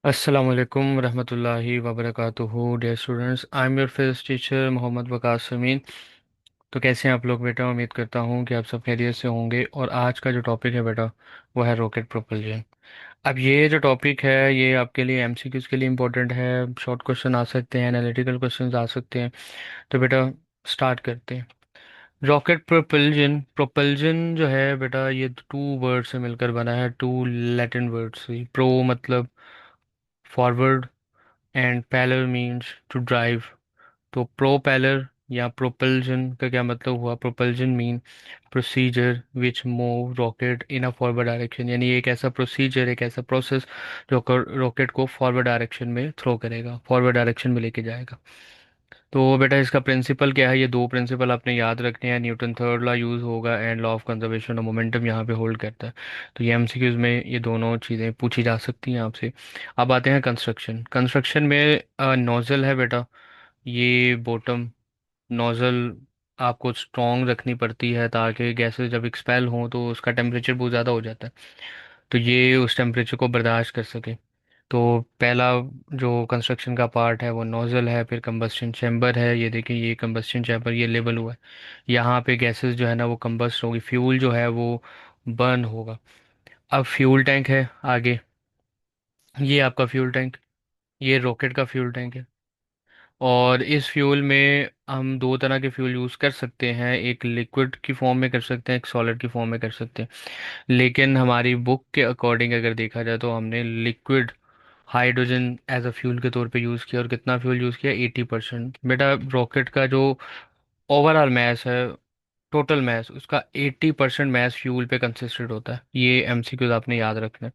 अस्सलाम वालेकुम रहमतुल्लाहि व बरकातुहू। Dear students, I am your physics teacher Mohammad Waqas Amin. तो कैसे हैं आप लोग बेटा? उम्मीद करता हूँ कि आप सब खैरियत से होंगे। और आज का जो टॉपिक है बेटा, वो है रॉकेट प्रोपल्जन। अब ये जो टॉपिक है ये आपके लिए एमसीक्यूज़ के लिए इम्पोर्टेंट है। शॉर्ट क्वेश्चन आ सकते हैं, एनालिटिकल क्वेश्चन आ सकते हैं। तो बेटा स्टार्ट करते हैं। रॉकेट प्रोपल्जन प्रोपल्जन जो है बेटा, ये टू वर्ड से मिलकर बना है, टू लैटिन वर्ड से। प्रो मतलब forward and pellere means to drive. तो प्रोपेलर या प्रोपल्जन का क्या मतलब हुआ? Propulsion mean procedure which move rocket in a forward direction, यानी एक ऐसा प्रोसीजर, एक ऐसा प्रोसेस जो रॉकेट को फॉरवर्ड डायरेक्शन में थ्रो करेगा, फॉरवर्ड डायरेक्शन में लेके जाएगा। तो बेटा इसका प्रिंसिपल क्या है? ये दो प्रिंसिपल आपने याद रखने हैं। न्यूटन थर्ड लॉ यूज़ होगा and law of conservation of momentum यहाँ पे होल्ड करता है। तो ये एमसीक्यूज में ये दोनों चीज़ें पूछी जा सकती हैं आपसे। अब आते हैं कंस्ट्रक्शन। कंस्ट्रक्शन में नोजल है बेटा, ये बॉटम नोजल आपको स्ट्रॉन्ग रखनी पड़ती है ताकि गैसेस जब एक्सपेल हों तो उसका टेम्परेचर बहुत ज़्यादा हो जाता है, तो ये उस टेम्परेचर को बर्दाश्त कर सके। तो पहला जो कंस्ट्रक्शन का पार्ट है वो नोजल है। फिर कंबस्शन चैम्बर है, ये देखिए ये कंबस्शन चैम्बर ये लेबल हुआ है। यहाँ पे गैसेस जो है ना वो कंबस्ट होगी, फ्यूल जो है वो बर्न होगा। अब फ्यूल टैंक है आगे, ये आपका फ्यूल टैंक, ये रॉकेट का फ्यूल टैंक है। और इस फ्यूल में हम दो तरह के फ्यूल यूज़ कर सकते हैं, एक लिक्विड की फॉर्म में कर सकते हैं, एक सॉलिड की फॉर्म में कर सकते हैं। लेकिन हमारी बुक के अकॉर्डिंग अगर देखा जाए तो हमने liquid hydrogen as a fuel के तौर पे यूज़ किया। और कितना फ्यूल यूज़ किया? 80%। बेटा रॉकेट का जो ओवरऑल मैस है, टोटल मैस, उसका 80% मैस फ्यूल पे कंसिस्टेड होता है। ये एमसीक्यूज आपने याद रखना है।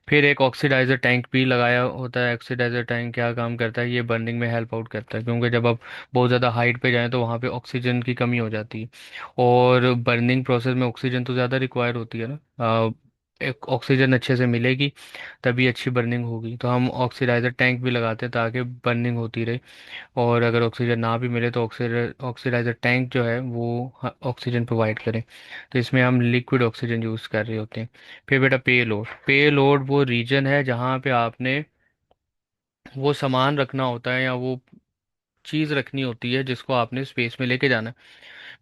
फिर एक ऑक्सीडाइजर टैंक भी लगाया होता है। ऑक्सीडाइजर टैंक क्या काम करता है? ये बर्निंग में हेल्प आउट करता है, क्योंकि जब आप बहुत ज़्यादा हाइट पे जाएं तो वहाँ पे ऑक्सीजन की कमी हो जाती है। और बर्निंग प्रोसेस में ऑक्सीजन तो ज़्यादा रिक्वायर होती है ना। एक ऑक्सीजन अच्छे से मिलेगी तभी अच्छी बर्निंग होगी। तो हम ऑक्सीडाइजर टैंक भी लगाते हैं ताकि बर्निंग होती रहे। और अगर ऑक्सीजन ना भी मिले तो ऑक्सीडाइजर टैंक जो है वो ऑक्सीजन प्रोवाइड करें। तो इसमें हम लिक्विड ऑक्सीजन यूज़ कर रहे होते हैं। फिर बेटा पे लोड। पे लोड वो रीजन है जहाँ पे आपने वो सामान रखना होता है या वो चीज़ रखनी होती है जिसको आपने स्पेस में लेके जाना है।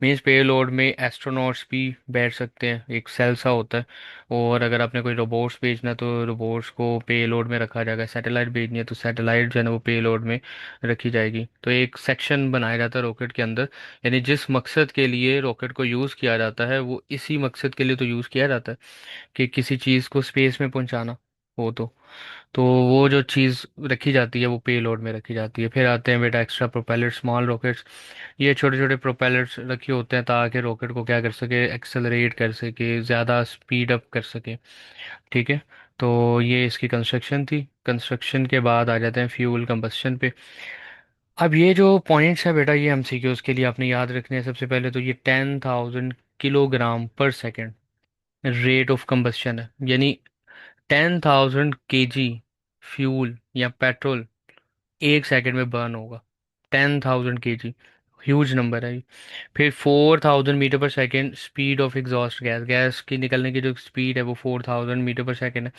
मीन्स पे लोड में एस्ट्रोनॉट्स भी बैठ सकते हैं, एक सेल सा होता है। और अगर आपने कोई रोबोट्स भेजना है तो रोबोट्स को पे लोड में रखा जाएगा। सैटेलाइट भेजनी है तो सैटेलाइट जो है ना वो पे लोड में रखी जाएगी। तो एक सेक्शन बनाया जाता है रॉकेट के अंदर, यानी जिस मकसद के लिए रॉकेट को यूज़ किया जाता है वो इसी मकसद के लिए तो यूज़ किया जाता है कि किसी चीज़ को स्पेस में पहुंचाना हो। तो वो जो चीज़ रखी जाती है वो पे लोड में रखी जाती है। फिर आते हैं बेटा एक्स्ट्रा प्रोपेलर स्मॉल रॉकेट्स। ये छोटे छोटे प्रोपेलर्स रखे होते हैं ताकि रॉकेट को क्या कर सके? एक्सेलरेट कर सके, ज़्यादा स्पीड अप कर सके। ठीक है। तो ये इसकी कंस्ट्रक्शन थी। कंस्ट्रक्शन के बाद आ जाते हैं फ्यूल कंबस्शन पे। अब ये जो पॉइंट्स है बेटा ये एमसीक्यूज के लिए आपने याद रखने हैं। सबसे पहले तो ये 10,000 किलोग्राम पर सेकेंड रेट ऑफ कंबस्शन है, यानी 10,000 kg फ्यूल या पेट्रोल एक सेकंड में बर्न होगा। 10,000 kg, ह्यूज नंबर है ये। फिर 4,000 मीटर पर second speed of exhaust gas, gas की निकलने की जो स्पीड है वो 4,000 मीटर पर सेकेंड है।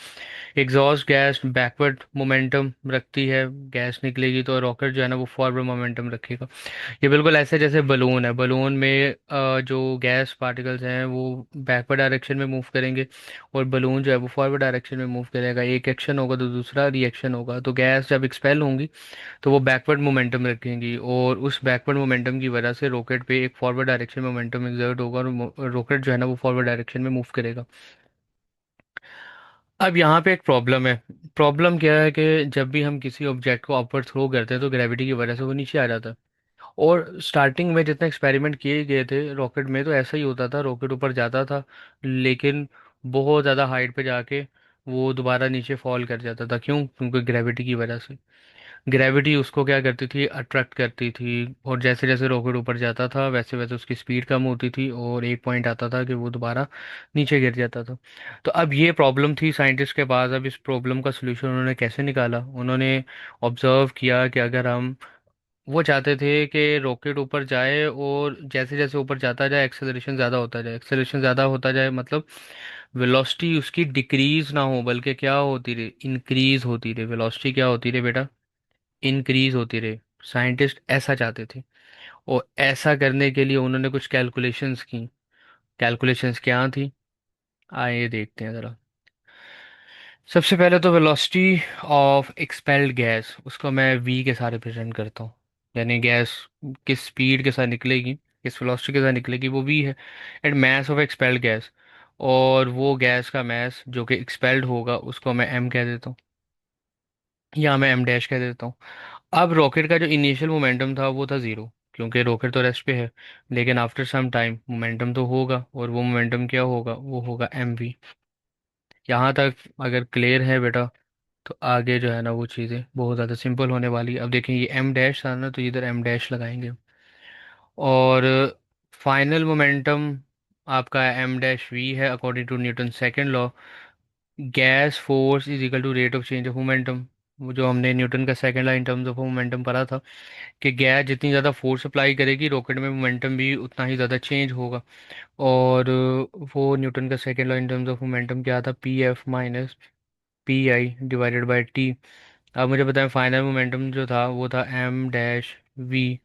एग्जॉस्ट गैस बैकवर्ड मोमेंटम रखती है, गैस निकलेगी तो रॉकेट जो है ना वो फॉरवर्ड मोमेंटम रखेगा। ये बिल्कुल ऐसे जैसे बलून है, बलून में जो गैस पार्टिकल्स हैं वो बैकवर्ड डायरेक्शन में मूव करेंगे और बलून जो है वो फॉरवर्ड डायरेक्शन में मूव करेगा। एक एक्शन होगा तो दूसरा रिएक्शन होगा। तो गैस जब एक्सपेल होंगी तो वो बैकवर्ड मोमेंटम रखेंगी और उस बैकवर्ड मोमेंटम की वजह से रॉकेट पे एक फॉरवर्ड डायरेक्शन में मोमेंटम एक्सर्ट होगा और रॉकेट जो है ना वो फॉरवर्ड डायरेक्शन में मूव करेगा। अब यहाँ पे एक प्रॉब्लम है। प्रॉब्लम क्या है कि जब भी हम किसी ऑब्जेक्ट को अपवर्ड थ्रो करते हैं तो ग्रेविटी की वजह से वो नीचे आ जाता है। और स्टार्टिंग में जितने एक्सपेरिमेंट किए गए थे रॉकेट में तो ऐसा ही होता था, रॉकेट ऊपर जाता था लेकिन बहुत ज़्यादा हाइट पे जाके वो दोबारा नीचे फॉल कर जाता था। क्यों? क्योंकि ग्रेविटी की वजह से। ग्रेविटी उसको क्या करती थी? अट्रैक्ट करती थी। और जैसे जैसे रॉकेट ऊपर जाता था वैसे वैसे उसकी स्पीड कम होती थी और एक पॉइंट आता था कि वो दोबारा नीचे गिर जाता था। तो अब ये प्रॉब्लम थी साइंटिस्ट के पास। अब इस प्रॉब्लम का सोल्यूशन उन्होंने कैसे निकाला? उन्होंने ऑब्जर्व किया कि अगर हम, वो चाहते थे कि रॉकेट ऊपर जाए और जैसे जैसे ऊपर जाता जाए एक्सेलरेशन ज़्यादा होता जाए, एक्सेलरेशन ज़्यादा होता जाए मतलब वेलोसिटी उसकी डिक्रीज ना हो बल्कि क्या होती रहे, इंक्रीज होती रहे। वेलोसिटी क्या होती रहे बेटा, इंक्रीज होती रहे। साइंटिस्ट ऐसा चाहते थे, और ऐसा करने के लिए उन्होंने कुछ कैलकुलेशंस की। कैलकुलेशंस क्या थी, आइए देखते हैं ज़रा। सबसे पहले तो वेलोसिटी ऑफ एक्सपेल्ड गैस, उसको मैं वी के साथ रिप्रेजेंट करता हूँ। यानी गैस किस स्पीड के साथ निकलेगी, किस वेलोसिटी के साथ निकलेगी, वो वी है। And mass of expelled gas, और वो गैस का मास जो कि एक्सपेल्ड होगा उसको मैं एम कह देता हूँ, या मैं एम डैश कह देता हूँ। अब रॉकेट का जो इनिशियल मोमेंटम था वो था ज़ीरो, क्योंकि रॉकेट तो रेस्ट पे है। लेकिन आफ्टर सम टाइम मोमेंटम तो होगा, और वो मोमेंटम क्या होगा, वो होगा एम वी। यहाँ तक अगर क्लियर है बेटा, तो आगे जो है ना वो चीज़ें बहुत ज़्यादा सिंपल होने वाली है। अब देखें ये एम डैश था ना, तो इधर एम डैश लगाएंगे। और फाइनल मोमेंटम आपका एम डैश वी है according to Newton second law. Gas force is equal to rate of change of momentum. वो जो हमने न्यूटन का second law in terms of momentum पढ़ा था, कि गैस जितनी ज़्यादा फोर्स अप्लाई करेगी रॉकेट में, मोमेंटम भी उतना ही ज़्यादा चेंज होगा। और वो न्यूटन का second law in terms of momentum क्या था, P F minus P I divided by T. अब मुझे बताएं फाइनल मोमेंटम जो था वो था M dash V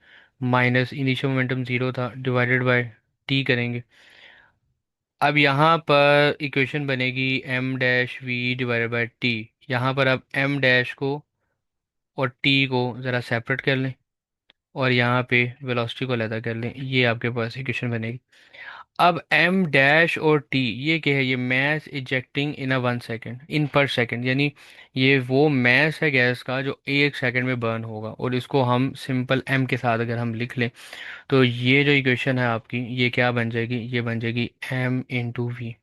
minus initial momentum zero था डिवाइडेड बाय टी करेंगे। अब यहाँ पर इक्वेशन बनेगी M dash V divided by T. यहाँ पर अब एम डैश को और टी को ज़रा सेपरेट कर लें, और यहाँ पे वेलोसिटी को अलग कर लें, ये आपके पास इक्वेशन बनेगी। अब एम डैश और टी ये क्या है, ये mass ejecting in a 1 second in per second, यानी ये वो मैस है गैस का जो 1 सेकेंड में बर्न होगा। और इसको हम सिंपल एम के साथ अगर हम लिख लें, तो ये जो इक्वेशन है आपकी, ये क्या बन जाएगी, ये बन जाएगी एम इंटू वी।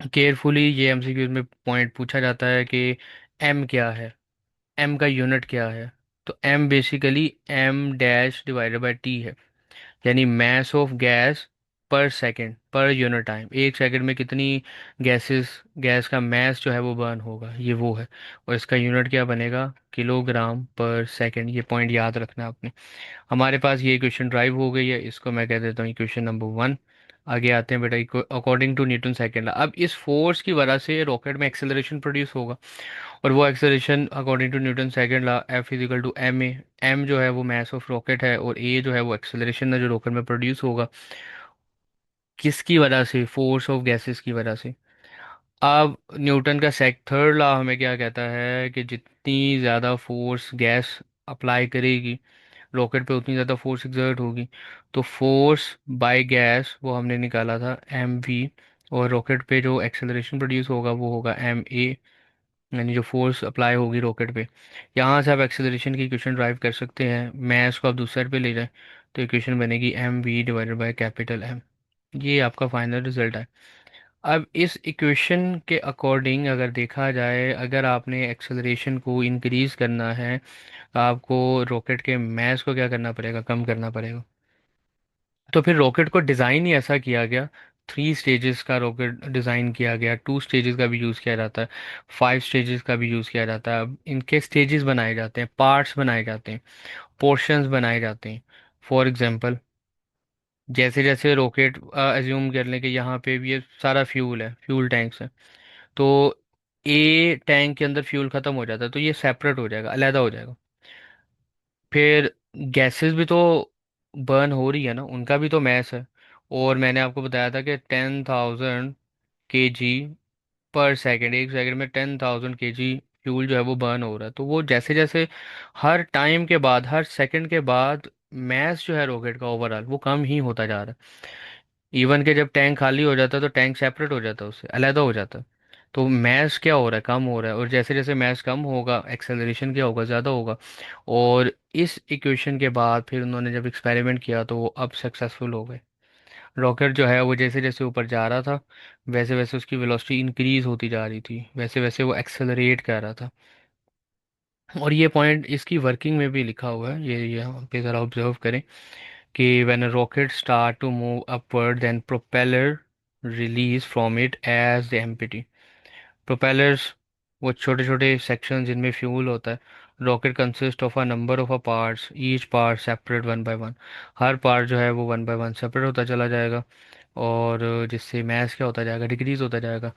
केयरफुली ये एमसीक्यूज में पॉइंट पूछा जाता है कि एम क्या है, एम का यूनिट क्या है। तो M basically M dash divided by T है, यानी mass of gas per second per unit time. 1 second में कितनी गैस का मास जो है वो बर्न होगा, ये वो है। और इसका यूनिट क्या बनेगा, किलोग्राम पर सेकंड। ये पॉइंट याद रखना आपने। हमारे पास ये इक्वेशन ड्राइव हो गई है, इसको मैं कह देता हूँ इक्वेशन नंबर 1। आगे आते हैं बेटा, अकॉर्डिंग टू न्यूटन सेकंड। अब इस फोर्स की वजह से रॉकेट में एक्सेलरेशन प्रोड्यूस होगा, और वो acceleration according to Newton second law F equal to M A. M जो है वो मास ऑफ रॉकेट है, और ए जो है वो एक्सेलरेशन है जो रॉकेट में प्रोड्यूस होगा। किसकी वजह से, फोर्स ऑफ गैसेस की वजह से। अब न्यूटन का सेक थर्ड लॉ हमें क्या कहता है, कि जितनी ज़्यादा फोर्स गैस अप्लाई करेगी रॉकेट पे, उतनी ज़्यादा फोर्स एक्सर्ट होगी। तो फोर्स बाय गैस वो हमने निकाला था एम वी, और रॉकेट पे जो एक्सेलरेशन प्रोड्यूस होगा वो होगा एम ए, यानी जो फोर्स अप्लाई होगी रॉकेट पे। यहाँ से आप एक्सेलरेशन की इक्वेशन ड्राइव कर सकते हैं। मैथ्स को आप दूसरे साइड पे ले जाएं, तो इक्वेशन बनेगी M V divided by capital M. ये आपका फाइनल रिजल्ट है। अब इस इक्वेशन के अकॉर्डिंग अगर देखा जाए, अगर आपने एक्सेलरेशन को इंक्रीज करना है, तो आपको रॉकेट के मास को क्या करना पड़ेगा, कम करना पड़ेगा। तो फिर रॉकेट को डिज़ाइन ही ऐसा किया गया। 3 स्टेजेस का रॉकेट डिज़ाइन किया गया, 2 स्टेजेस का भी यूज़ किया जाता है, 5 स्टेजेस का भी यूज़ किया जाता है। अब इनके स्टेजेस बनाए जाते हैं, पार्ट्स बनाए जाते हैं, पोर्शंस बनाए जाते हैं। फॉर एग्जांपल, जैसे जैसे रॉकेट एज्यूम कर लें कि यहाँ पे भी ये सारा फ्यूल है, फ्यूल टैंक्स है। तो ए टैंक के अंदर फ्यूल ख़त्म हो जाता है, तो ये सेपरेट हो जाएगा, अलहदा हो जाएगा। फिर गैसेस भी तो बर्न हो रही है ना, उनका भी तो मैस है। और मैंने आपको बताया था कि 10,000 kg पर सेकेंड, 1 सेकेंड में 10,000 kg फ्यूल जो है वो बर्न हो रहा है। तो वो जैसे जैसे हर टाइम के बाद, हर सेकंड के बाद मैस जो है रॉकेट का ओवरऑल वो कम ही होता जा रहा है। इवन के जब टैंक खाली हो जाता है तो टैंक सेपरेट हो जाता है, उससे अलहदा हो जाता है। तो मैस क्या हो रहा है, कम हो रहा है। और जैसे जैसे मैस कम होगा, एक्सेलरेशन क्या होगा, ज़्यादा होगा। और इस इक्वेशन के बाद फिर उन्होंने जब एक्सपेरिमेंट किया तो वो अब सक्सेसफुल हो गए। रॉकेट जो है वो जैसे जैसे ऊपर जा रहा था, वैसे वैसे उसकी वेलोसिटी इंक्रीज होती जा रही थी, वैसे वैसे वो एक्सेलरेट कर रहा था। और ये पॉइंट इसकी वर्किंग में भी लिखा हुआ है, ये यहाँ पे ज़रा ऑब्जर्व करें कि when a rocket start to move upward then propeller release from it as the empty. Propellers वो छोटे छोटे सेक्शन जिनमें फ्यूल होता है। Rocket consist of a number of a parts, each part separate one by one. हर part जो है वो वन बाय वन सेपरेट होता चला जाएगा। और जिससे मैथ्स क्या होता जाएगा, डिक्रीज होता जाएगा।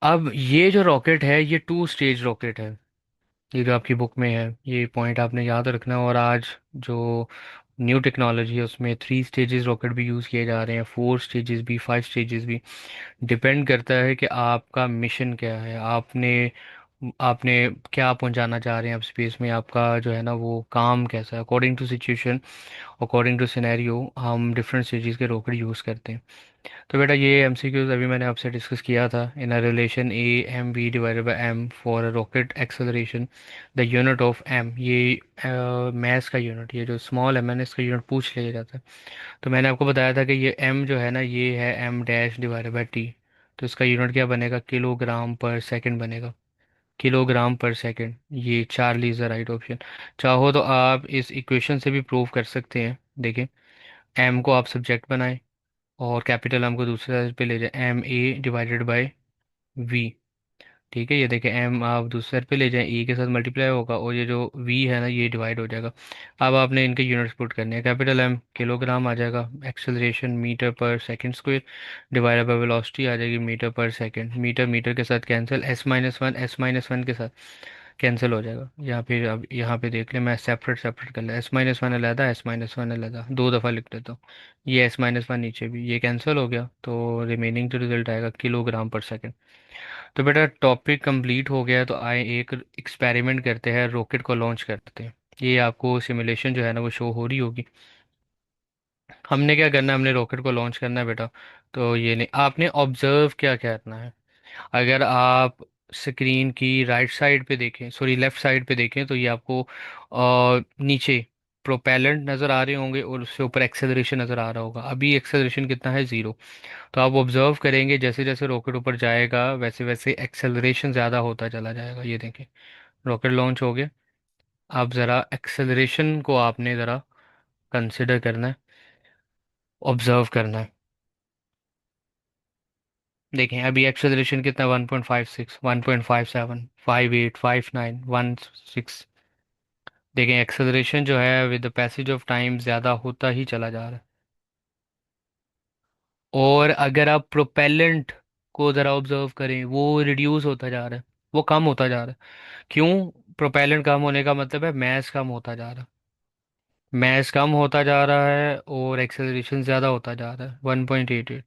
अब ये जो रॉकेट है ये 2 स्टेज रॉकेट है। ये जो आपकी बुक में है ये पॉइंट आपने याद रखना है। और आज जो न्यू टेक्नोलॉजी है उसमें 3 स्टेजेस रॉकेट भी यूज़ किए जा रहे हैं, 4 स्टेजेस भी, 5 स्टेजेस भी। डिपेंड करता है कि आपका मिशन क्या है, आपने आपने क्या पहुंचाना चाह रहे हैं आप स्पेस में, आपका जो है ना वो काम कैसा है। According to situation, according to scenario हम डिफरेंट स्टेजेस के रॉकेट यूज़ करते हैं। तो बेटा ये एमसीक्यूज अभी मैंने आपसे डिस्कस किया था। In a relation A M V divided by M for a rocket acceleration, the unit of M, ये मैथ्स का यूनिट, ये जो स्मॉल एम एन इसका यूनिट पूछ लिया जाता है। तो मैंने आपको बताया था कि ये एम जो है ना ये है M dash divided by T. तो इसका यूनिट क्या बनेगा, किलोग्राम पर सेकंड बनेगा। किलोग्राम पर सेकंड, ये Charlie is the right option. चाहो तो आप इस इक्वेशन से भी प्रूव कर सकते हैं। देखिए, एम को आप सब्जेक्ट बनाएं और कैपिटल एम को दूसरे साइड पे ले जाए, M A divided by V. ठीक है, ये देखिए एम आप दूसरे साइड पे ले जाएं, ए के साथ मल्टीप्लाई होगा और ये जो वी है ना ये डिवाइड हो जाएगा। अब आपने इनके यूनिट्स पुट करने हैं। कैपिटल एम किलोग्राम आ जाएगा, एक्सेलरेशन मीटर पर second square, divided by velocity आ जाएगी मीटर पर सेकंड। मीटर मीटर के साथ कैंसिल, एस माइनस वन के साथ कैंसिल हो जाएगा। यहाँ पे अब यहाँ पे देख ले, मैं सेपरेट सेपरेट कर ले, एस माइनस वन अलहदा, एस माइनस वन अलहदा, 2 दफ़ा लिख देता हूँ। ये एस माइनस वन नीचे भी, ये कैंसिल हो गया तो रिमेनिंग जो रिजल्ट आएगा किलोग्राम पर सेकंड। तो बेटा टॉपिक कंप्लीट हो गया है, तो आए एक एक्सपेरिमेंट करते हैं, रॉकेट को लॉन्च करते हैं। ये आपको सिमुलेशन जो है ना वो शो हो रही होगी। हमने क्या करना है, हमने रॉकेट को लॉन्च करना है बेटा। तो ये नहीं, आपने ऑब्जर्व क्या करना है। अगर आप स्क्रीन की राइट साइड पे देखें, सॉरी लेफ्ट साइड पे देखें, तो ये आपको नीचे प्रोपेलेंट नज़र आ रहे होंगे और उससे ऊपर एक्सेलरेशन नज़र आ रहा होगा। अभी एक्सेलरेशन कितना है, 0। तो आप ऑब्जर्व करेंगे जैसे जैसे रॉकेट ऊपर जाएगा वैसे वैसे एक्सेलरेशन ज़्यादा होता चला जाएगा। ये देखें, रॉकेट लॉन्च हो गया। आप ज़रा एक्सेलरेशन को आपने ज़रा कंसिडर करना है, ऑब्जर्व करना है। देखें अभी एक्सेलरेशन कितना, 1.56, 1.57, 58, 59, 16। देखें एक्सेलरेशन जो है with the passage of time ज़्यादा होता ही चला जा रहा है। और अगर आप प्रोपेलेंट को ज़रा ऑब्जर्व करें, वो रिड्यूस होता जा रहा है, वो कम होता जा रहा है। क्यों? प्रोपेलेंट कम होने का मतलब है मैस कम होता जा रहा है। मैस कम होता जा रहा है और एक्सेलरेशन ज़्यादा होता जा रहा है, 1.88।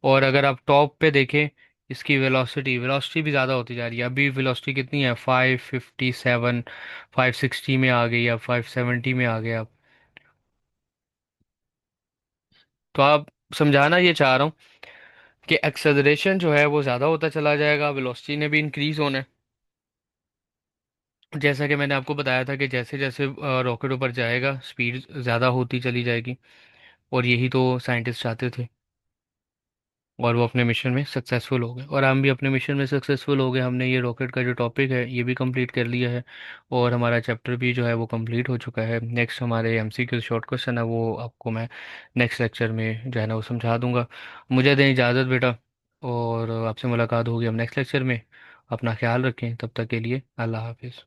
और अगर आप टॉप पे देखें, इसकी वेलोसिटी वेलोसिटी भी ज़्यादा होती जा रही है। अभी वेलोसिटी कितनी है, 557, 560 में आ गई, अब 570 में आ गए अब। तो आप समझाना ये चाह रहा हूँ कि एक्सेलरेशन जो है वो ज़्यादा होता चला जाएगा, वेलोसिटी ने भी इंक्रीज़ होना है। जैसा कि मैंने आपको बताया था कि जैसे जैसे रॉकेट ऊपर जाएगा स्पीड ज़्यादा होती चली जाएगी। और यही तो साइंटिस्ट चाहते थे। और वो अपने मिशन में सक्सेसफुल हो गए और हम भी अपने मिशन में सक्सेसफुल हो गए। हमने ये रॉकेट का जो टॉपिक है ये भी कंप्लीट कर लिया है। और हमारा चैप्टर भी जो है वो कंप्लीट हो चुका है। नेक्स्ट हमारे एमसीक्यू शॉर्ट क्वेश्चन है, वो आपको मैं नेक्स्ट लेक्चर में जो है ना वो समझा दूंगा। मुझे दें इजाज़त बेटा, और आपसे मुलाकात होगी हम नेक्स्ट लेक्चर में। अपना ख्याल रखें, तब तक के लिए अल्लाह हाफिज़।